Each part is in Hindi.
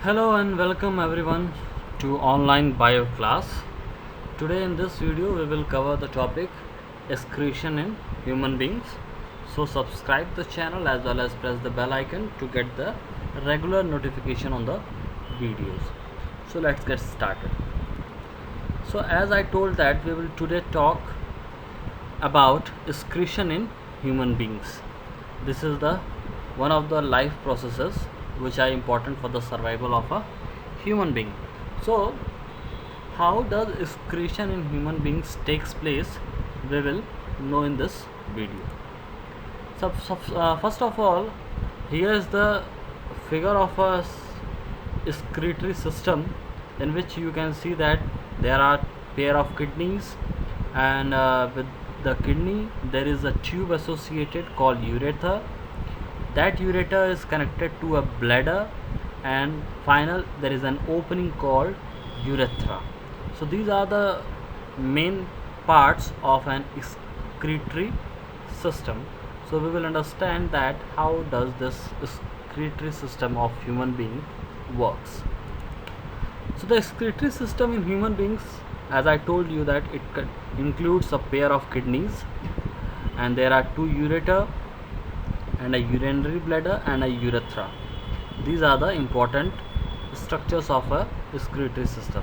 Hello and welcome everyone to online bio class. Today in this video we will cover the topic excretion in human beings. So subscribe the channel as well as press the bell icon to get the regular notification on the videos. So let's get started. So as I told that we will today talk about excretion in human beings. This is the one of the life processes which are important for the survival of a human being. So how does excretion in human beings takes place, we will know in this video. First of all, here is the figure of a excretory system in which you can see that there are pair of kidneys, and with the kidney there is a tube associated called ureter. That ureter is connected to a bladder, and final there is an opening called urethra. So these are the main parts of an excretory system. So we will understand that how does this excretory system of human being works. So the excretory system in human beings, as I told you, that it includes a pair of kidneys, and there are two ureter and a urinary bladder and a urethra. These are the important structures of a excretory system.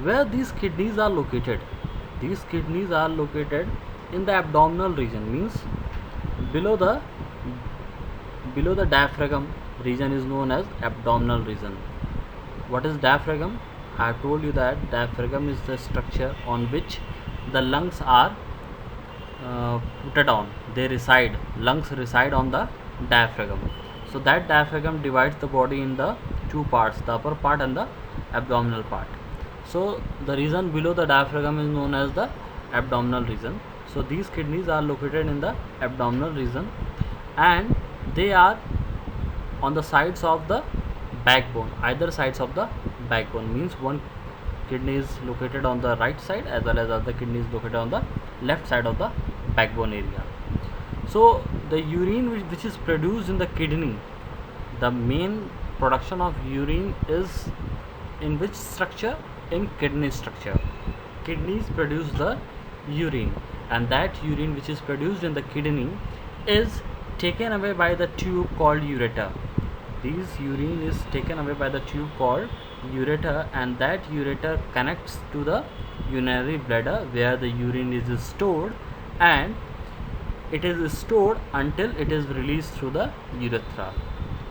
Where these kidneys are located? These kidneys are located in the abdominal region, means below the diaphragm region is known as abdominal region. What is diaphragm? I have told you that diaphragm is the structure on which the lungs are put on. Lungs reside on the diaphragm. So that diaphragm divides the body in the two parts, the upper part and the abdominal part. So the region below the diaphragm is known as the abdominal region. So these kidneys are located in the abdominal region, and they are on the sides of the backbone, either sides of the backbone, means one kidney is located on the right side as well as other kidney is located on the left side of the backbone area. So the urine which is produced in the kidney, the main production of urine is in which structure? In kidney structure. Kidneys produce the urine, and that urine which is produced in the kidney is taken away by the tube called ureter. This urine is taken away by the tube called ureter, and that ureter connects to the urinary bladder where the urine is stored, and it is stored until it is released through the urethra.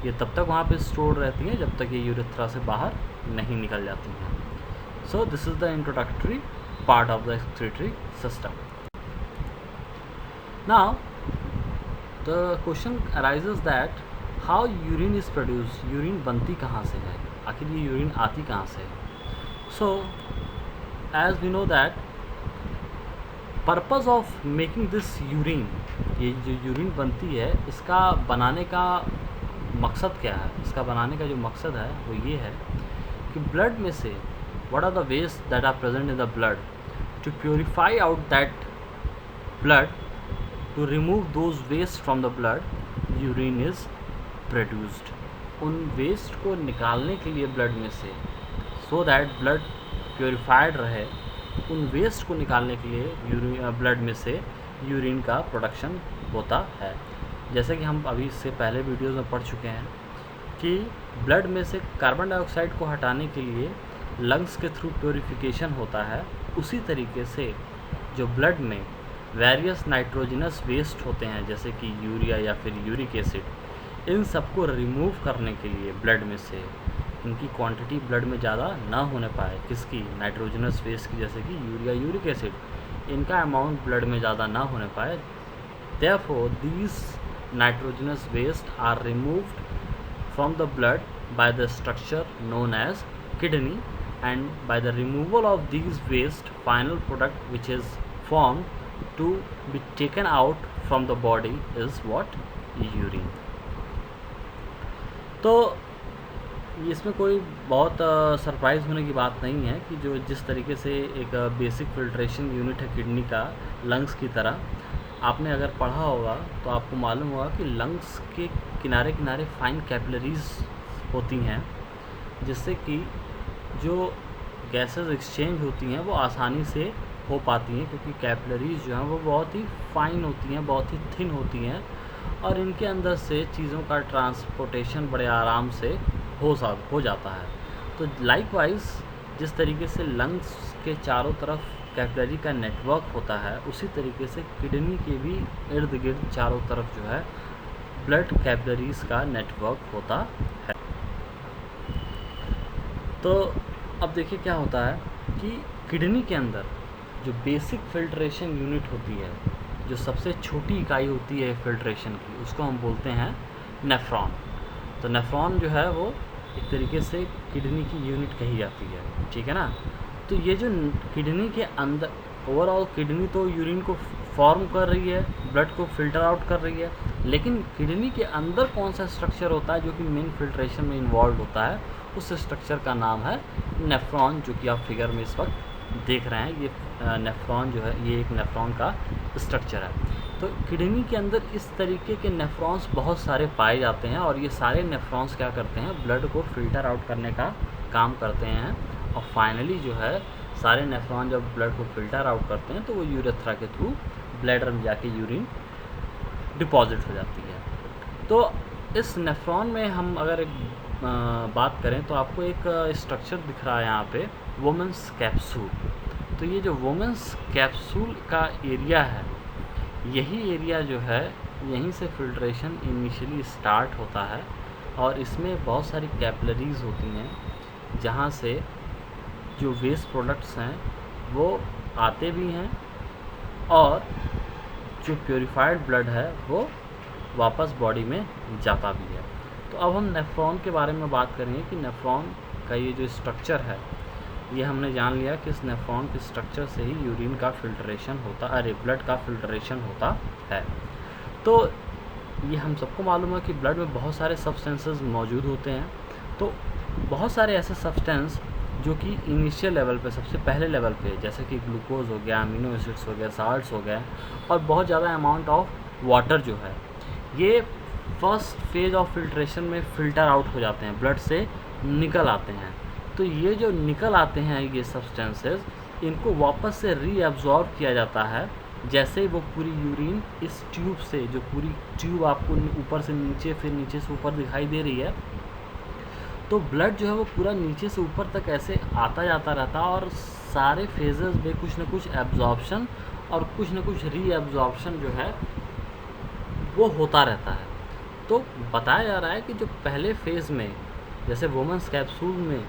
ये तब तक वहाँ पे स्टोर रहती हैं जब तक ये यूरेथ्रा से बाहर नहीं निकल जाती हैं. So this is the introductory part of the excretory system. Now the question arises that how urine is produced. Urine बनती कहाँ से है, आखिर ये यूरिन आती कहाँ से है. So as we know that purpose of making this urine, ये जो यूरिन बनती है इसका बनाने का मकसद क्या है? इसका बनाने का जो मकसद है वो ये है कि ब्लड में से what are the waste that are present in the blood, to purify out that blood, to remove those waste from the blood, urine is produced. उन वेस्ट को निकालने के लिए ब्लड में से, सो दैट ब्लड प्योरीफाइड रहे, उन वेस्ट को निकालने के लिए ब्लड में से यूरिन का प्रोडक्शन होता है. जैसे कि हम अभी इससे पहले वीडियोस में पढ़ चुके हैं कि ब्लड में से कार्बन डाइऑक्साइड को हटाने के लिए लंग्स के थ्रू प्योरीफिकेशन होता है. उसी तरीके से जो ब्लड में वेरियस नाइट्रोजनस वेस्ट होते हैं जैसे कि यूरिया या फिर यूरिक एसिड, इन सबको रिमूव करने के लिए ब्लड में से इनकी क्वांटिटी ब्लड में ज़्यादा ना होने पाए, किसकी? नाइट्रोजनस वेस्ट की, जैसे कि यूरिया, यूरिक एसिड, इनका अमाउंट ब्लड में ज़्यादा ना होने पाए. Therefore these nitrogenous waste are removed from the blood by the structure known as kidney, and by the removal of these waste, final product which is formed to be taken out from the body is what? Urine. तो इसमें कोई बहुत सरप्राइज़ होने की बात नहीं है कि जो जिस तरीके से एक बेसिक फिल्ट्रेशन यूनिट है किडनी का लंग्स की तरह, आपने अगर पढ़ा होगा तो आपको मालूम होगा कि लंग्स के किनारे किनारे फाइन कैपिलरीज होती हैं जिससे कि जो गैसेस एक्सचेंज होती हैं वो आसानी से हो पाती हैं, क्योंकि कैपिलरीज जो हैं वो बहुत ही फाइन होती हैं, बहुत ही थिन होती हैं, और इनके अंदर से चीज़ों का ट्रांसपोर्टेशन बड़े आराम से हो जाता है। तो लाइकवाइज जिस तरीके से लंग्स के चारों तरफ कैपिलरी का नेटवर्क होता है, उसी तरीके से किडनी के भी इर्द गिर्द चारों तरफ जो है ब्लड कैपिलरीज का नेटवर्क होता है। तो अब देखिए क्या होता है कि किडनी के अंदर जो बेसिक फिल्ट्रेशन यूनिट होती है, जो सबसे छोटी इकाई होती है फिल्ट्रेशन की, उसको हम बोलते हैं नेफ्रॉन। तो नेफ्रॉन जो है वो एक तरीके से किडनी की यूनिट कही जाती है, ठीक है ना। तो ये जो किडनी के अंदर, ओवरऑल किडनी तो यूरिन को फॉर्म कर रही है, ब्लड को फिल्टर आउट कर रही है, लेकिन किडनी के अंदर कौन सा स्ट्रक्चर होता है जो कि मेन फिल्ट्रेशन में इन्वॉल्व होता है, उस स्ट्रक्चर का नाम है नेफ्रॉन, जो कि आप फिगर में इस वक्त देख रहे हैं। ये नेफ्रॉन जो है ये एक नेफ्रॉन का स्ट्रक्चर है। तो किडनी के अंदर इस तरीके के नेफ्रॉन्स बहुत सारे पाए जाते हैं, और ये सारे नेफ्रॉन्स क्या करते हैं, ब्लड को फिल्टर आउट करने का काम करते हैं, और फाइनली जो है सारे नेफ्रॉन जब ब्लड को फिल्टर आउट करते हैं तो वो यूरेथ्रा के थ्रू ब्लैडर में जाके यूरिन डिपॉजिट हो जाती है। तो इस नेफ्रॉन में हम अगर एक बात करें तो आपको एक स्ट्रक्चर दिख रहा है यहाँ पे, वुमेंस कैप्सूल। तो ये जो वुमेंस कैप्सूल का एरिया है, यही एरिया जो है यहीं से फिल्ट्रेशन इनिशियली स्टार्ट होता है, और इसमें बहुत सारी कैपिलरीज होती हैं जहाँ से जो वेस्ट प्रोडक्ट्स हैं वो आते भी हैं, और जो प्योरीफाइड ब्लड है वो वापस बॉडी में जाता भी है। तो अब हम नेफ्रॉन के बारे में बात करेंगे कि नेफ्रॉन का ये जो स्ट्रक्चर है, ये हमने जान लिया कि इस नेफ्रॉन के स्ट्रक्चर से ही यूरिन का फिल्ट्रेशन होता, ब्लड का फिल्ट्रेशन होता है। तो ये हम सबको मालूम है कि ब्लड में बहुत सारे सब्सटेंसेस मौजूद होते हैं। तो बहुत सारे ऐसे सब्सटेंस जो कि इनिशियल लेवल पे, सबसे पहले लेवल पे, जैसे कि ग्लूकोज हो गया, अमीनो एसिड्स हो गया, साल्ट्स हो गए, और बहुत ज़्यादा अमाउंट ऑफ वाटर जो है, ये फर्स्ट फेज ऑफ फिल्ट्रेशन में फ़िल्टर आउट हो जाते हैं, ब्लड से निकल आते हैं। तो ये जो निकल आते हैं ये सब्सटेंसेस, इनको वापस से रीअब्जॉर्ब किया जाता है। जैसे ही वो पूरी यूरिन इस ट्यूब से, जो पूरी ट्यूब आपको ऊपर से नीचे फिर नीचे से ऊपर दिखाई दे रही है, तो ब्लड जो है वो पूरा नीचे से ऊपर तक ऐसे आता जाता रहता है, और सारे फेजेस में कुछ ना कुछ एब्जॉर्प्शन और कुछ ना कुछ रीअब्जॉर्प्शन जो है वो होता रहता है। तो बताया जा रहा है कि जो पहले फेज़ में, जैसे वुमेंस कैप्सूल में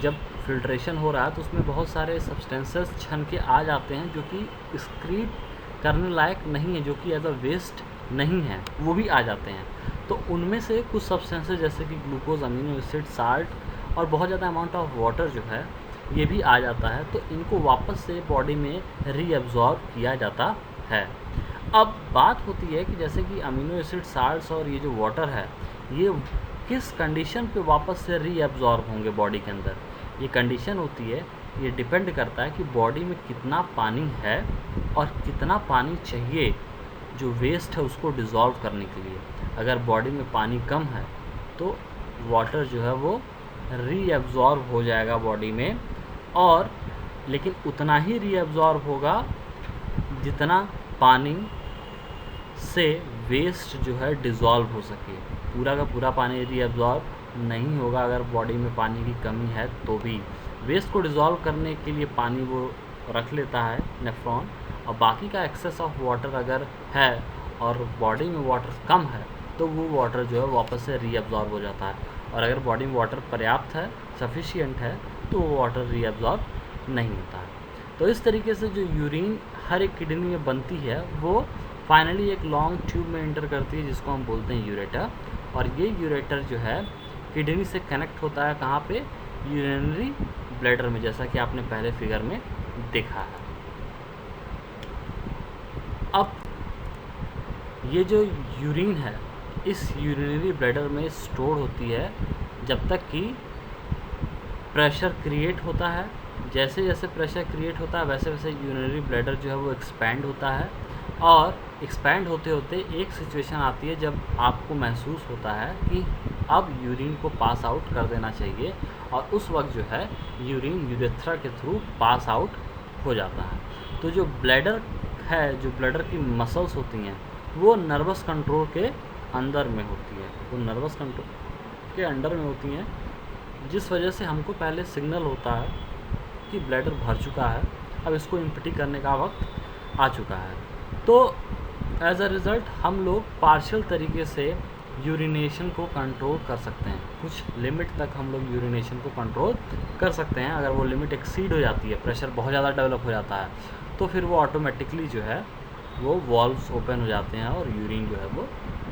जब फिल्ट्रेशन हो रहा है, तो उसमें बहुत सारे सब्सटेंसेस छन के आ जाते हैं जो कि एक्सक्रीट करने लायक नहीं है, जो कि एज अ वेस्ट नहीं है, वो भी आ जाते हैं। तो उनमें से कुछ सब्सटेंसेस जैसे कि ग्लूकोज, अमीनो एसिड, साल्ट और बहुत ज़्यादा अमाउंट ऑफ वाटर जो है ये भी आ जाता है। तो इनको वापस से बॉडी में रीअब्जॉर्ब किया जाता है। अब बात होती है कि जैसे कि अमीनो एसिड, साल्ट्स और ये जो वाटर है, ये किस कंडीशन पे वापस से रीअब्जॉर्ब होंगे बॉडी के अंदर। ये कंडीशन होती है, ये डिपेंड करता है कि बॉडी में कितना पानी है और कितना पानी चाहिए जो वेस्ट है उसको डिज़ोल्व करने के लिए। अगर बॉडी में पानी कम है तो वाटर जो है वो रीअब्जॉर्ब हो जाएगा बॉडी में, और लेकिन उतना ही रीअब्जॉर्ब होगा जितना पानी से वेस्ट जो है डिज़ोल्व हो सके। पूरा का पूरा पानी रीअब्जॉर्ब नहीं होगा अगर बॉडी में पानी की कमी है, तो भी वेस्ट को डिज़ोल्व करने के लिए पानी वो रख लेता है नेफ्रॉन, और बाकी का एक्सेस ऑफ वाटर अगर है और बॉडी में वाटर कम है तो वो वाटर जो है वापस से रीअब्जॉर्ब हो जाता है, और अगर बॉडी में वाटर पर्याप्त है, सफिशिएंट है, तो वो वाटर रीअब्जॉर्ब नहीं होता है। तो इस तरीके से जो यूरिन हर एक किडनी में बनती है वो फाइनली एक लॉन्ग ट्यूब में इंटर करती है जिसको हम बोलते हैं यूरेटर, और ये यूरेटर जो है किडनी से कनेक्ट होता है कहाँ पे, यूरिनरी ब्लैडर में, जैसा कि आपने पहले फिगर में देखा है। अब ये जो यूरिन है इस यूरिनरी ब्लैडर में स्टोर होती है जब तक कि प्रेशर क्रिएट होता है। जैसे जैसे प्रेशर क्रिएट होता है वैसे वैसे यूरिनरी ब्लैडर जो है वो एक्सपैंड होता है, और एक्सपैंड होते होते एक सिचुएशन आती है जब आपको महसूस होता है कि अब यूरिन को पास आउट कर देना चाहिए, और उस वक्त जो है यूरिन यूरेथ्रा के थ्रू पास आउट हो जाता है। तो जो ब्लैडर है, जो ब्लैडर की मसल्स होती हैं वो नर्वस कंट्रोल के अंदर में होती है, वो नर्वस कंट्रोल के अंडर में होती हैं, जिस वजह से हमको पहले सिग्नल होता है कि ब्लैडर भर चुका है, अब इसको एम्प्टी करने का वक्त आ चुका है। तो एज अ रिज़ल्ट हम लोग पार्शियल तरीके से यूरिनेशन को कंट्रोल कर सकते हैं, कुछ लिमिट तक हम लोग यूरिनेशन को कंट्रोल कर सकते हैं। अगर वो लिमिट एक्सीड हो जाती है, प्रेशर बहुत ज़्यादा डेवलप हो जाता है, तो फिर वो ऑटोमेटिकली जो है वो वॉल्व्स ओपन हो जाते हैं और यूरिन जो है वो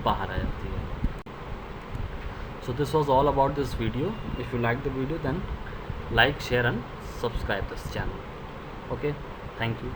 बाहर आ जाती है। So this was all about this video. If you like the video then like, share and subscribe this channel. Okay, thank you.